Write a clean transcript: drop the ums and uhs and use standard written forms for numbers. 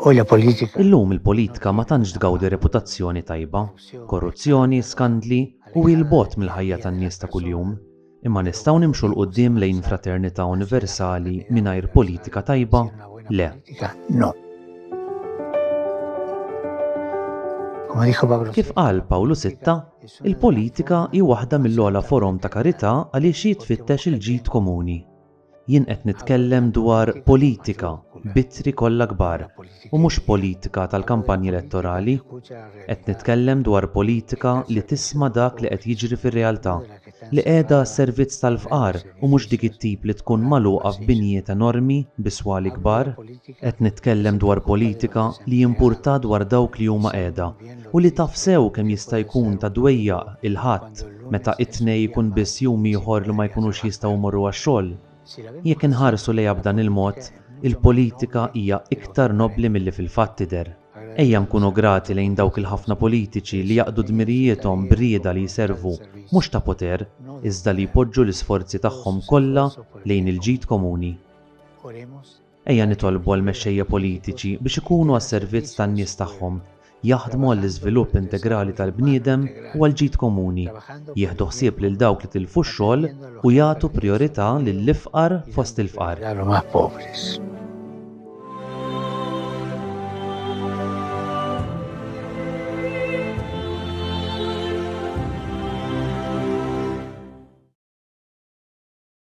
Hoy la politica Illum il-politika ma tantx tgawdi reputazzjoni tajba, korruzzjoni, skandli u il-bot mill-ħajja tan-nies ta' kuljum. Imma nistgħu nimxu l qudiem lejn fraternità universali mingħajr politika tajba? Le. no. Come dijo Pablo Kif qal Pawlu Sitta, il-politika hi waħda mill-ogħla forom ta' karità għaliex jitfittex il-ġid komuni. Jien qed nitkellem dwar politika, bittri kollha kbar, u mhux politika tal-kampanji elettorali. Qed nitkellem dwar politika li tisma' dak li qed jiġri fir-realtà, li qiegħda s-servizz tal-fqar u mhux dik it-tip li tkun magħluqa f'binjiet enormi biswali kbar. Qed nitkellem dwar politika li jimpurta dwar dawk li huma qiegħda u li taf sew kemm jista' jkun ta' dwejjaq il-ħadd meta it-tnejn jkun biss jum ieħor li ma jkunux jistgħu jmorru għax-xogħol. Jekk inħarsu lejha b'dan il-mod, il-politika hija iktar nobbli milli fil-fatt tidher. Ejja nkunu grati lejn dawk il-ħafna politiċi li jaqdu dmirijietom b'rieda li jservu mhux ta' poter, iżda li jpoġġu l-isforzi tagħhom kollha lejn il-ġid komuni. Ejja nitolbu għall-mexxejja politiċi biex ikunu għas-servizz tan-nies tagħhom, jaħdmu għall-iżvilupp integrali tal-bniedem u għall-ġid komuni, jieħdu ħsieb lil dawk li tilfu x-xogħol u jagħtu prijorità lill-ifqar fost il-fqar.